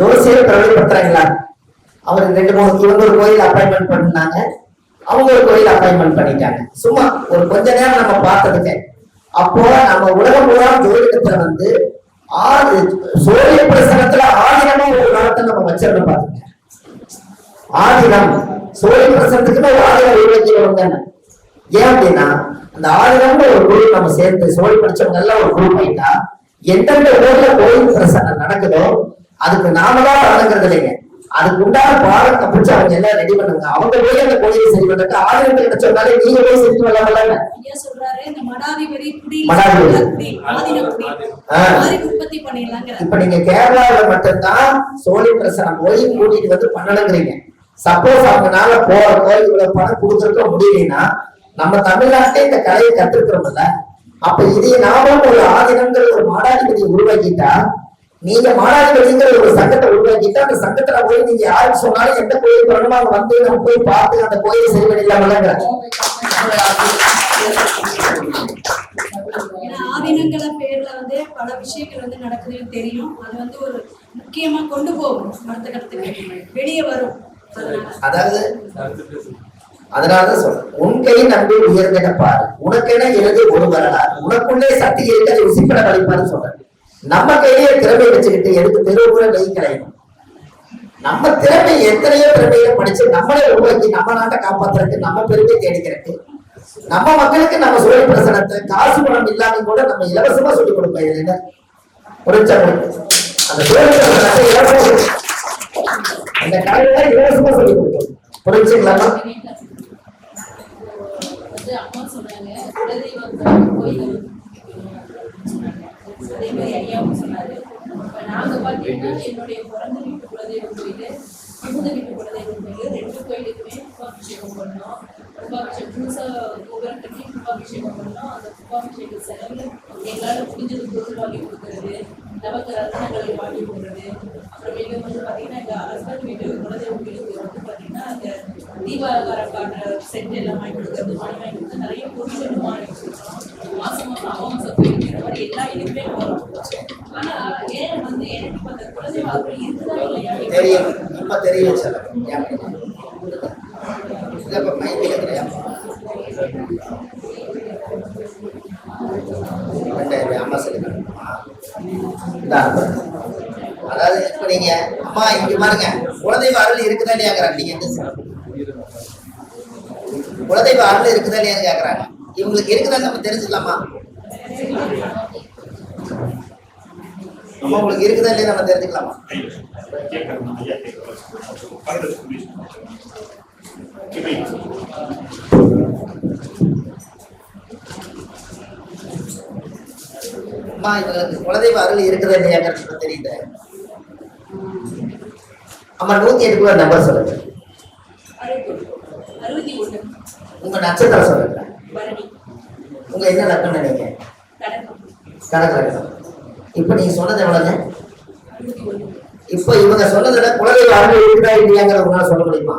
ஜோசியர் பிரபலப்படுத்துறாங்களா? அவர் 2-3 இவங்க ஒரு கோயில் அப்பாயின்மெண்ட் பண்ணாங்க, அவங்க ஒரு கோயில் அப்பாயின்மெண்ட் பண்ணிட்டாங்க. சும்மா ஒரு கொஞ்ச நேரம் நம்ம பார்த்ததுக்கு. அப்போ நம்ம உலகம் பூரா ஜோதிடத்துல வந்து சூரிய பிரசனத்துல ஆதினமா ஒரு காலத்தை நம்ம வச்சிருந்தோம் பாருங்க. ஆதினம் சூரிய பிரசனத்துக்குன்னு ஒரு ஆதினம் உருவாக்கிடுவாங்க. ஏன் அப்படின்னா அந்த ஆதினம்னு ஒரு குழு நம்ம சேர்ந்து சோழி படிச்சவங்க எல்லாம் ஒரு குரூப் ஆயிட்டா எந்தெந்த ஊர்ல கோயில் பிரசனம் நடக்குதோ அதுக்கு நாம தான் வழங்குறது இல்லைங்க. அதுக்கு உண்டான பாடத்தை பிடிச்சி அவங்க எல்லாம் ரெடி பண்ணுங்க. அவங்க போய் அந்த கோயிலை சரி பண்றது ஆதினத்தை கிடைச்சோம்னாலே நீங்க போய் செஞ்சு வரலாம்ல. இப்ப நீங்க கேரளாவில மட்டும்தான் சோழி பிரசனம் போய் கூட்டிட்டு வந்து பண்ணணுங்கிறீங்க. சப்போஸ் அவங்கனால போற கோயில் இவ்வளவு பணம் கொடுத்துருக்க முடியலன்னா நம்ம தமிழ்நாட்டிலே இந்த கலையை கற்றுக்கிறோம்ல. அப்ப இதே நாமும் ஒரு ஆதினங்கிற ஒரு மாடாதிபதியை உருவாக்கிட்டா, நீங்க மாடாதிபதிங்கிற ஒரு சங்கத்தை உருவாக்கிட்டா அந்த சங்கத்துல போய் நீங்க யாருக்கு சொன்னாலும் எந்த கோயில் வரணுமோ அங்க வந்து நம்ம போய் பார்த்து அந்த கோயிலை சரி பண்ணிடலாம்ல. ஆதினங்கிற பேர்ல வந்து பல விஷயங்கள் வந்து நடக்குதுன்னு தெரியும். அது வந்து ஒரு முக்கியமா கொண்டு போகும் அடுத்த கட்டத்துக்கு வெளியே வரும். அதனாலதான் சொல்றேன், உன் கை நம்பி உயர்ந்திட பாரு, உனக்கென எழுதி ஒரு வரலாறு, உனக்குள்ளே சக்தி இருக்க ருசிப்பட வலிப்பாருன்னு சொல்றேன். நம்ம கையிலேயே திறமை வச்சுக்கிட்டு எடுத்து தெருவுல நெய் கிடையணும். நம்ம திறமை எத்தனையோ திறமையில படிச்சு நம்மளே உருவாக்கி நம்ம நாட்டை காப்பாத்துறதுக்கு நம்ம பெருமை தேடிக்கிறதுக்கு நம்ம மக்களுக்கு நம்ம சூழல் பிரசனத்தை காசு பணம் இல்லாம கூட நம்ம இலவசமா சொல்லிக் கொடுப்போம். இல்லைன்னா புரிஞ்சா அந்த சூழல் பிரசனத்தை இலவசம் அந்த கலையில இலவசமா சொல்லிக் கொடுப்போம். புரிஞ்சுங்களா? அம்மா சொன்னாங்க அதே மாதிரி ஐயாவும் சொன்னாரு. நாங்க பாத்தீங்கன்னா என்னுடைய பிறந்த வீட்டு குலதெய்வம் கோயிலு, புகுந்த வீட்டு குலதெய்வம் கோயிலு 2 கோயிலுக்குமே கும்பாபிஷேகம் பண்ணோம். கும்பாபிஷேகம் புதுசா கோபுரம் கட்டி கும்பாபிஷேகம் பண்ணோம். அந்த கும்பாபிஷேக செலவுல எங்களால முடிஞ்சது பொருள் வாங்கி கொடுக்கறது, நமக்கு ரத்தனங்களை வாங்கி கொடுக்கறது. அப்புறமேல வந்து பாத்தீங்கன்னா எங்க ஹஸ்பண்ட் வீட்டு குலதெய்வம் கோயிலுக்கு வந்து பாத்தீங்கன்னா அந்த தீபாவளி காட்டுற செட் எல்லாம் வாங்கி கொடுக்கறது, மணி வாங்கி கொடுத்து நிறைய பொருட்களும் வாங்கி கொடுக்குறோம். மாசம் மாசம் அமாவாசை கோயிலுக்கு இந்த மாதிரி எல்லா இதுக்குமே போறோம். ஆனா ஏன் வந்து எனக்கு அந்த குலதெய்வம் அப்படி இருக்குதா இல்லையா தெரியும். இப்ப தெரியும் சார். அம்மா சொல்லுங்க. அதாவது இப்ப நீங்க அம்மா இங்க பாருங்க, குலதெய்வ அருள் இருக்குதா இல்லையா கேக்குறாங்க. நீங்க எந்த குலதெய்வ அருள் இருக்குதா இல்லையான்னு கேக்குறாங்க. இவங்களுக்கு இருக்குதான்னு நம்ம தெரிஞ்சுக்கலாமா? அம்மா உங்களுக்கு இருக்குதா இல்லையா நம்ம தெரிஞ்சுக்கலாமா? அம்மா இவங்களுக்கு குலதெய்வ அருள் இருக்குதா இல்லையாங்கிறது தெரியுது. அம்மா 108 நம்பர் சொல்லுங்க. உங்க நட்சத்திரம் சொல்லுங்க. உங்க என்ன லக்னம் நீங்க? கடக லக்னம். இப்ப நீங்க சொன்னது எவ்வளவுங்க? இப்ப இவங்க சொன்னதுல குலதெய்வ அருள் இருக்குதா இல்லையாங்கிற உங்களால சொல்ல முடியுமா?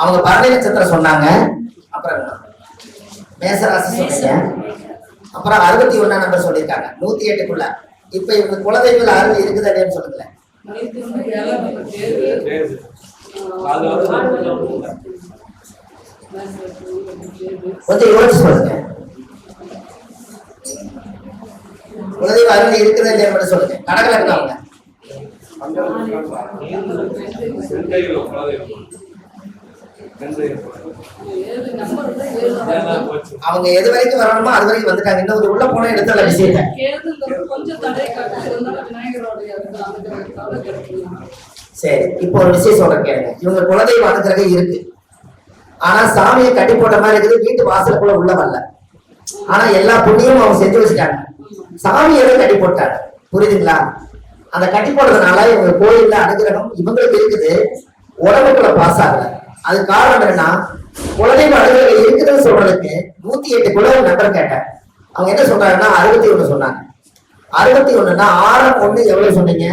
அவங்க பரணி நட்சத்திரம் சொன்னாங்க, அப்புறம் மேசராசி சொன்னீங்க, அப்புறம் 61 நம்பர் சொல்லியிருக்காங்க 108க்குள்ள. இப்ப இவங்க குலதெய்வ அருள் இருக்குதா இல்லையான்னு சொல்லுங்களேன். கொஞ்சம் யோசிச்சு சொல்லுங்க. குலதெய்வ அருள் இருக்குதா இல்லையா மட்டும் சொல்லுங்க. கடக லக்னம் அவங்க. அவங்க எது வரைக்கும் வரணுமோ அது வரைக்கும் வந்துட்டாங்க. இன்னும் உள்ள போன இடத்துல விஷயம். சரி, இப்போ ஒரு விஷயம் சொல்றேன் கேளுங்க. இவங்க குலதெய்வ அனுகிரகம் இருக்கு, ஆனா சாமியை கட்டி போட்ட மாதிரி இருக்குது. வீட்டு வாசலுக்குள்ள உள்ள வரல. ஆனா எல்லா புண்ணியமும் அவங்க செஞ்சு வச்சுட்டாங்க. சாமி எதை கட்டி போட்டாங்க, புரியுதுங்களா? அந்த கட்டி போடுறதுனால இவங்க கோயில்ல அனுகிரகம் இவங்களுக்கு இருக்குது, உடம்புக்குள்ள பாஸ் ஆகல. அது காரணம் என்னன்னா, குலதெய்வ அனுகிரகம் இருக்குதுன்னு சொல்றதுக்கு 108க்குள்ள ஒரு நம்பர் கேட்டேன். அவங்க என்ன சொல்றாங்கன்னா 61 சொன்னாங்க. 61ன்னா 6 1 எவ்வளவு சொன்னீங்க?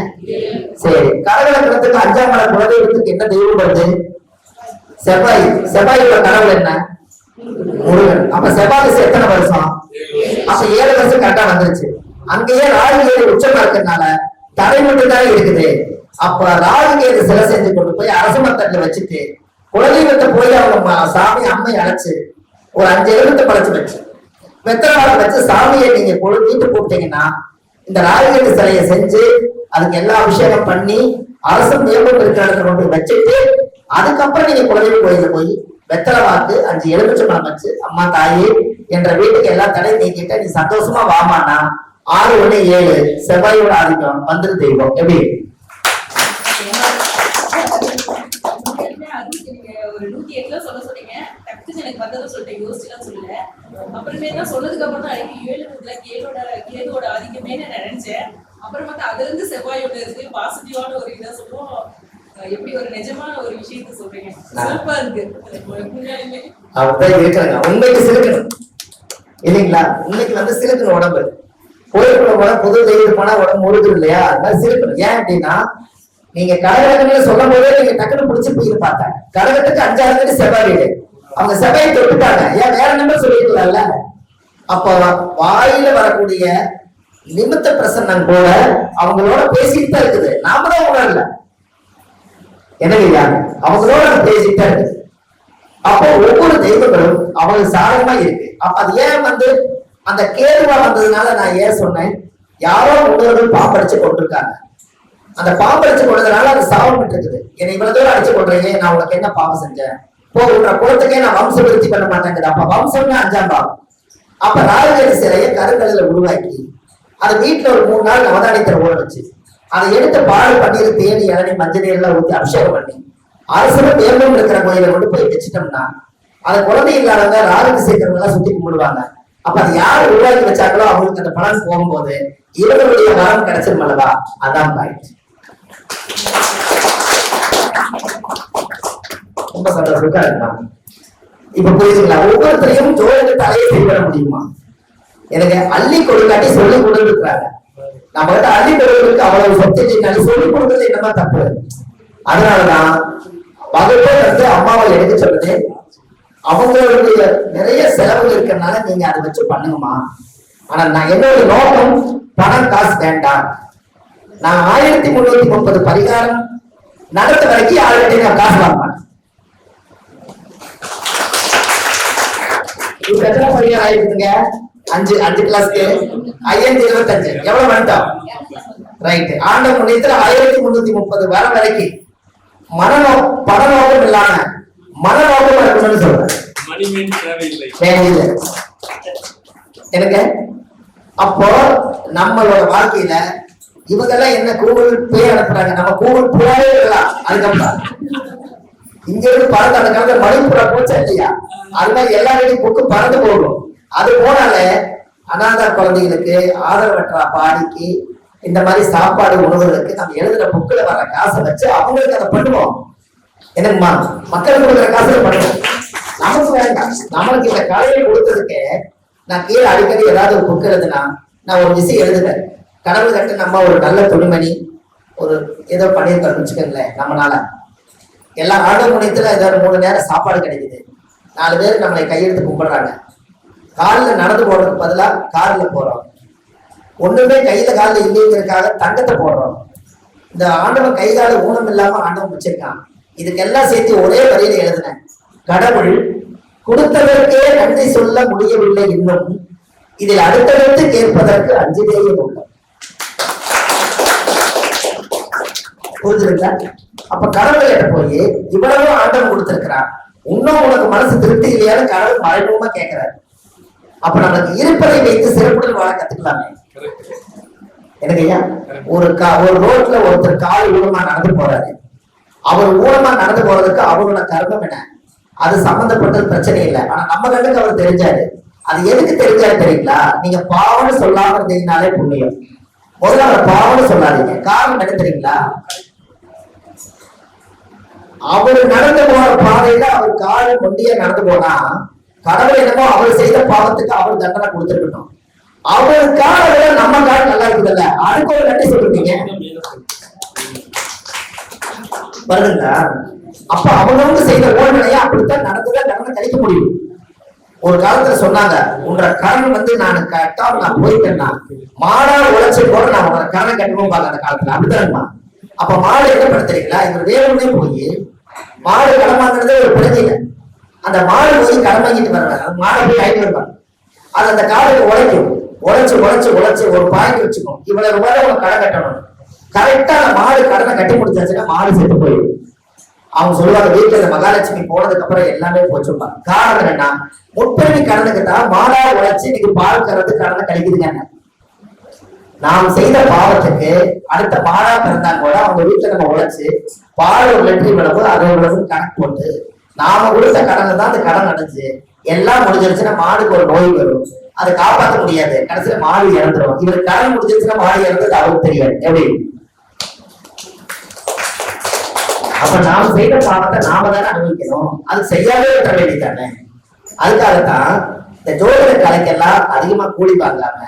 சரி, கடக லக்னத்துக்கு 5ஆம் இடம் குலதெய்வத்துக்கு என்ன தெய்வம் வருது? செவ்வாய். செவ்வாயோட கடவுள் என்ன? முருகன். அப்ப செவ்வாய் எத்தனை வருஷம்? அப்ப 7 வருஷம் கரெக்டா வந்துருச்சு. அங்கேயே ராகு 7 உச்சமா இருக்கிறதுனால தடை மட்டும் தான் இருக்குது. அப்ப ராகுகேது சிலை செஞ்சு கொண்டு போய் அரசமத்தட்டுல வச்சுட்டு குலதெய்வத்தை போய் அவங்க சாமி அம்மை அழைச்சு ஒரு 5 எழுபத்தை படைச்சு வச்சு வெத்தலை வச்சு சாமியை நீங்க வீட்டு கூப்பிட்டீங்கன்னா இந்த ராகுகேது சிலையை செஞ்சு அதுக்கு எல்லா அபிஷேகம் பண்ணி அரசு நியமனம் இருக்கிற இடத்துல கொண்டு வச்சுட்டு அதுக்கப்புறம் நீங்க குலதெய்வ கோயில போய் வெத்தலை வாக்கு 5 எலுமிச்சம்பழம் வச்சு அம்மா தாயே என்ற வீட்டுக்கு எல்லா தடை நீக்கிட்ட நீ சந்தோஷமா வாமானா 6-1-7 செவ்வாயோட ஆதிக்கம் வந்துரு தெய்வம் எப்படி ஒரு 108 சொல்ல சொன்னீங்க. டக்குன்னு எனக்கு வந்ததும் சொல்லிட்டேன், யோசிச்சுலாம் சொல்லல. அப்புறமே தான் சொன்னதுக்கு அப்புறம் தான் கேதுவோட ஆதிக்கமே நான் நினைச்சேன். அப்புறம் பார்த்தா அதுல இருந்து செவ்வாயோட இருக்கு பாசிட்டிவான ஒரு இதை சொல்லுவோம். எப்படி ஒரு நிஜமான ஒரு விஷயத்த சொல்றீங்க, சிறப்பா இருக்கு. அப்படிதான் இருக்காங்க. உண்மைக்கு சிலுக்கணும் இல்லைங்களா? உண்மைக்கு வந்து சிலுக்கணும். உடம்பு கோயிலுக்குள்ள போனா புது தெய்வம் போனா உடம்பு முழுது இல்லையா? அதனால சிலுக்கணும். ஏன் அப்படின்னா நீங்க கடகத்துக்கு சொல்லும் போதே நீங்க டக்குனு பிடிச்சு போய் பார்த்தேன். கடகத்துக்கு 5ஆவது செவ்வாய் வீடு, அவங்க செவ்வாயை தொட்டுட்டாங்க. ஏன் வேற நம்பர் சொல்லிக்கலாம்ல? அப்ப வாயில வரக்கூடிய நிமித்த பிரசன்னம் கூட அவங்களோட பேசிட்டு தான் இருக்குது. நாம தான் உணரல. எனவே அவங்களோட பேசிட்டு தான் இருக்குது. அப்போ ஒவ்வொரு தெய்வங்களும் அவங்களுக்கு சாதகமா இருக்கு. அப்ப அது ஏன் வந்து அந்த கேதுவா வந்ததுனால நான் ஏன் சொன்னேன், யாரோ முன்னோர்கள் பாம்படிச்சு கொண்டிருக்காங்க. அந்த பாம்பு அடிச்சு கொண்டதுனால அது சாபம் இருக்குது. என்னை இவ்வளவு தூரம் அடிச்சு கொள்றீங்க, நான் உனக்கு என்ன பாவம் செஞ்சேன்? போகின்ற குலத்துக்கே நான் வம்ச விருத்தி பண்ண மாட்டேங்குது. அப்ப வம்சம்னா 5ஆம் பாவம். அப்ப ராகுகேது சிலையை கருங்கல்ல உருவாக்கி அதை வீட்டுல ஒரு 3 நாள் அவதானித்தர ஊற வச்சு அதை எடுத்து பால் பன்னீர் தேனி இளநீ மஞ்சள் நீர்லாம் ஊற்றி அபிஷேகம் பண்ணி அரசு தேர்தல் இருக்கிற கோயிலை கொண்டு போய் வச்சுட்டோம்னா அதை குழந்தை இல்லாதவங்க ராகுக்கு சேர்க்கிறவங்க எல்லாம் சுத்தி கும்பிடுவாங்க. அப்ப அது யாரு உருவாக்கி வச்சாங்களோ அவங்களுக்கு அந்த பலன் போகும்போது இவர்களுடைய வரம் கிடைச்சிரும் அல்லவா? அதான் பாயிண்ட். ரொம்ப சந்தோஷமா இருக்குமா? இப்ப புரியுதுங்களா? ஒவ்வொருத்தரையும் ஜோதிட தலையை செய்ய முடியுமா? எனக்கு அள்ளி கொடுக்காட்டி சொல்லி கொடுத்துருக்காங்க. நம்ம கிட்ட அள்ளி கொடுக்கிறதுக்கு அவ்வளவு சப்ஜெக்ட் சொல்லி கொடுக்கறது என்னமா தப்பு? அதனாலதான் வகுப்பே வந்து அம்மாவை எடுக்க சொல்றது. அவங்களுடைய நிறைய செலவு இருக்கிறதுனால நீங்க அதை வச்சு பண்ணுங்கம்மா. ஆனா நான் என்னோட நோக்கம் பணம் காசு வேண்டாம். நான் 1330 பரிகாரம் நடத்த வரைக்கும் ஆல்ரெடி நான் காசு வாங்க மாட்டேன். இப்ப எத்தனை பரிகாரம் ஆயிருக்குங்க? 5 கிளாஸ்க்கு 525 எவ்வளவு வந்துட்டோம்? ரைட். ஆண்ட முன்னேற்ற 1330 வர வரைக்கும் பணநோக்கம் இல்லாம மனநோக்கம் இருக்கணும்னு சொல்றேன். எனக்கு அப்போ நம்மளோட வாழ்க்கையில இவங்கெல்லாம் என்ன கூகுள் பே அனுப்புறாங்க, நம்ம கூகுள் புறாவே இருக்கலாம். அதுக்கப்புறம் இங்க இருந்து பறந்து அந்த காலத்துல மணிப்புறா போச்சா இல்லையா? அது மாதிரி எல்லாரையும் புக்கு பறந்து போகணும். அது போனாலே அநாத குழந்தைகளுக்கு ஆதரவற்ற பாடிக்கு இந்த மாதிரி சாப்பாடு உணவுகளுக்கு நம்ம எழுதுற புக்கில் வர காசை வச்சு அவங்களுக்கு அதை பண்ணுவோம். என்னங்கம்மா, மக்களுக்கு கொடுக்குற காசுல பண்ணுவோம். நமக்கு வேண்டாம். நம்மளுக்கு இந்த கலையை கொடுத்ததுக்கு நான் கீழே அடிக்கடி ஏதாவது ஒரு புக் எழுதுனா நான் ஒரு விஷயம் எழுதுவேன். கடவுள் கட்டு நம்ம ஒரு நல்ல துணிமணி ஒரு ஏதோ பண்ணியிருக்கோம்னு வச்சுக்கோங்களேன். நம்மளால எல்லா ஆண்டு முனையத்துல ஏதாவது 3 நேரம் சாப்பாடு கிடைக்குது. 4 பேர் நம்மளை கையெழுத்து கும்பிடுறாங்க. காலில் நடந்து போடுறதுக்கு பதிலாக காரில் போறோம். ஒண்ணுமே கையில காலில் இல்லைங்கிறதுக்காக தங்கத்தை போடுறோம். இந்த ஆண்டவன் கை கால ஊனம் இல்லாம ஆண்டவன் வச்சிருக்கான். இதுக்கெல்லாம் சேர்த்து ஒரே வரியில எழுதினேன். கடவுள் கொடுத்ததற்கே நன்றி சொல்ல முடியவில்லை, இன்னும் இதில் அடுத்தடுத்து கேட்பதற்கு 5 தேயம் உள்ள. புரிஞ்சுருங்களா? அப்ப கடவுள்கிட்ட போய் இவ்வளவு ஆண்டவன் கொடுத்திருக்கிறான், இன்னும் உனக்கு மனசு திருப்தி இல்லையான்னு கடவுள் மறைமுகமா கேட்கிறாரு. அப்ப நமக்கு இருப்பதை வைத்து சிறப்புடன் வாழ கத்துக்கலாமே. எனக்கு ஐயா ஒரு ரோட்ல ஒருத்தர் கால் ஊனமா நடந்து போறாரு. அவர் ஊனமா நடந்து போறதுக்கு அவரோட கர்மம் என்ன? அது சம்பந்தப்பட்டது பிரச்சனை இல்லை. ஆனா நம்ம கண்ணுக்கு அவர் தெரிஞ்சாரு. அது எதுக்கு தெரிஞ்சாரு தெரியுங்களா? நீங்க பாவம்னு சொல்லாம இருந்தீங்கனாலே புண்ணியம். முதல்ல அவர் பாவம்னு சொல்லாதீங்க. காரணம் என்ன தெரியுங்களா? அவர் நடந்து போற பாதையில அவர் கால் கொண்டிய நடந்து போனா கடவுள் என்னமோ அவர் செய்த பாவத்துக்கு அவர் தண்டனை கொடுத்துருக்கணும். அவர் கால விட நம்ம கால் நல்லா இருக்குதுல்ல, அதுக்கு ஒரு நன்றி சொல்லிருக்கீங்க வருதுங்களா? அப்ப அவங்க செய்த ஓடனையா அப்படித்தான் நடந்துதான் தண்டனை கழிக்க முடியும். ஒரு காலத்துல சொன்னாங்க, உன்ற கடன் வந்து நான் கட்டாம நான் போயிட்டேன்னா மாடா உழைச்சி போட நான் உங்களை கடன் கட்டணும் பாக்க. அந்த காலத்துல அப்படித்தானுமா? அப்ப மாடு என்ன படுத்துறீங்களா, இவர் வேணும்னே போய் மாடு கடன் வாங்குறதே ஒரு பிரச்சனை. அந்த மாடு போய் கடன் வாங்கிட்டு வருவாங்க, மாடை போய் ஆயிட்டு வருவாங்க. அது அந்த காலுக்கு உழைக்கும், உழைச்சு உழைச்சு உழைச்சு ஒரு பாயிண்ட் வச்சுக்கும், இவ்வளவு ரூபாய் அவங்க கடன் கட்டணும். கரெக்டா அந்த மாடு கடனை கட்டி முடிச்சாச்சுன்னா மாடு செத்து போயிடும். அவங்க சொல்லுவாங்க வீட்டுல இந்த மகாலட்சுமி போனதுக்கு அப்புறம் எல்லாமே போச்சுப்பாங்க. காரணம் என்னன்னா, முற்பேணி கடனுக்கு தான் மாடா உழைச்சு இன்னைக்கு பால் கறந்து கடனை கழிக்குதுங்க. நாம் செய்த பாவத்துக்கு அடுத்த மாடா பிறந்தா கூட அவங்க வீட்டுல நம்ம உழைச்சு பால் ஒரு லிட்டரி விளவு அதை விளவு கணக்கு போட்டு நாம கொடுத்த கடனை தான் அந்த கடன் அடைஞ்சு எல்லாம் முடிஞ்சிருச்சுன்னா மாடுக்கு ஒரு நோய் வரும், அதை காப்பாற்ற முடியாது, கடைசியில மாடு இறந்துடும். இவருக்கு கடன் முடிஞ்சிருச்சுன்னா மாடு இறந்தது அவருக்கு தெரியாது. எப்படி? அப்ப நாம செய்த பாவத்தை நாம தானே அனுபவிக்கணும், அது செய்யாவே விட்ட வேண்டியதானே. அதுக்காகத்தான் இந்த ஜோதிட கலைக்கெல்லாம் அதிகமா கூலி வாங்காம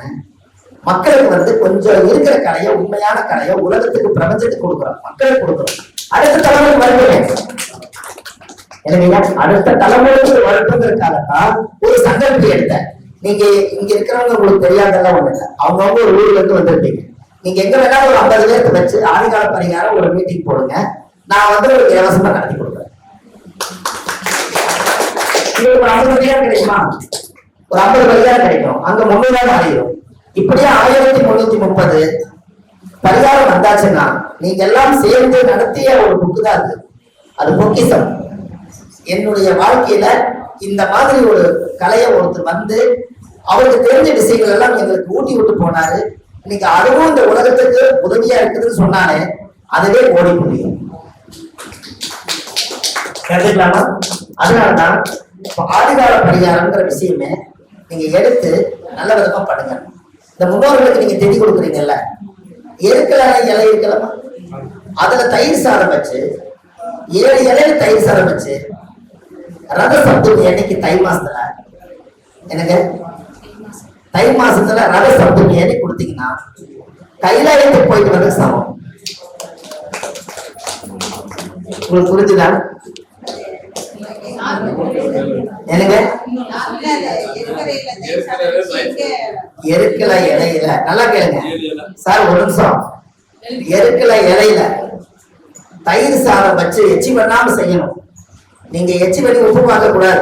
மக்களுக்கு வந்து கொஞ்சம் இருக்கிற கலையை, உண்மையான கலையை உலகத்துக்கு பிரபஞ்சத்துக்கு கொடுக்குறோம், மக்களுக்கு கொடுக்குறோம். அடுத்த தலைமுறைக்கு வருகிறேன். எனவே அடுத்த தலைமுறைக்கு வரட்டுங்கிறதுக்காகத்தான் ஒரு சங்கல்பி எடுத்தேன். நீங்க இங்க இருக்கிறவங்க உங்களுக்கு தெரியாதெல்லாம் ஒண்ணு இல்லை, அவங்கவுங்க ஒரு ஊர்ல இருந்து வந்திருப்பீங்க. நீங்க எங்க வேணாலும் ஒரு 50 பேருக்கு வச்சு ஆதிகால பரிகாரம் ஒரு மீட்டிங் போடுங்க, நான் வந்து ஒரு இலவசமா நடத்தி கொடுக்குறேன். இது ஒரு 50 பரிகாரம் கிடைக்குமா? ஒரு 50 பரிகாரம் கிடைக்கும், அங்க 300 மாறிடும். இப்படியே 1330 பரிகாரம் வந்தாச்சுன்னா நீங்க எல்லாம் சேர்ந்து நடத்திய ஒரு புக்கு தான் அது. அது பொக்கிஷம். என்னுடைய வாழ்க்கையில இந்த மாதிரி ஒரு கலையை ஒருத்தர் வந்து அவருக்கு தெரிஞ்ச விஷயங்கள் எல்லாம் எங்களுக்கு ஊட்டி விட்டு போனாரு. இன்னைக்கு அதுவும் இந்த உலகத்துக்கு உதவியா இருக்குதுன்னு சொன்னாலே அதுவே ஓடி முடியும். கருதுக்கலாமா? அதனாலதான் ஆதிகால பரிகாரம்ங்கிற விஷயமே நீங்க எடுத்து நல்ல விதமா பண்ணுங்க. இந்த முன்னோர்களுக்கு நீங்க தெரிய கொடுக்குறீங்கல்ல, எருக்கலான இலை இருக்கலாமா, அதுல தயிர் சாதம் வச்சு 7 இலையில தயிர் சாதம் வச்சு ரத சப்தமி அன்னைக்கு தை மாசத்துல எனக்கு தை மாசத்துல ரத சப்தமி அன்னைக்கு கொடுத்தீங்கன்னா கைலாயத்துக்கு போயிட்டு வந்து சமம். உங்களுக்கு புரிஞ்சுதா? எனக்கு எருக்கல இலையில, நல்லா கேளுங்க சார் ஒரு நிமிஷம், எருக்கல இலையில தயிர் சாதம் வச்சு எச்சி பண்ணாம செய்யணும். நீங்க எச்சி பண்ணி உப்பு பார்க்க கூடாது.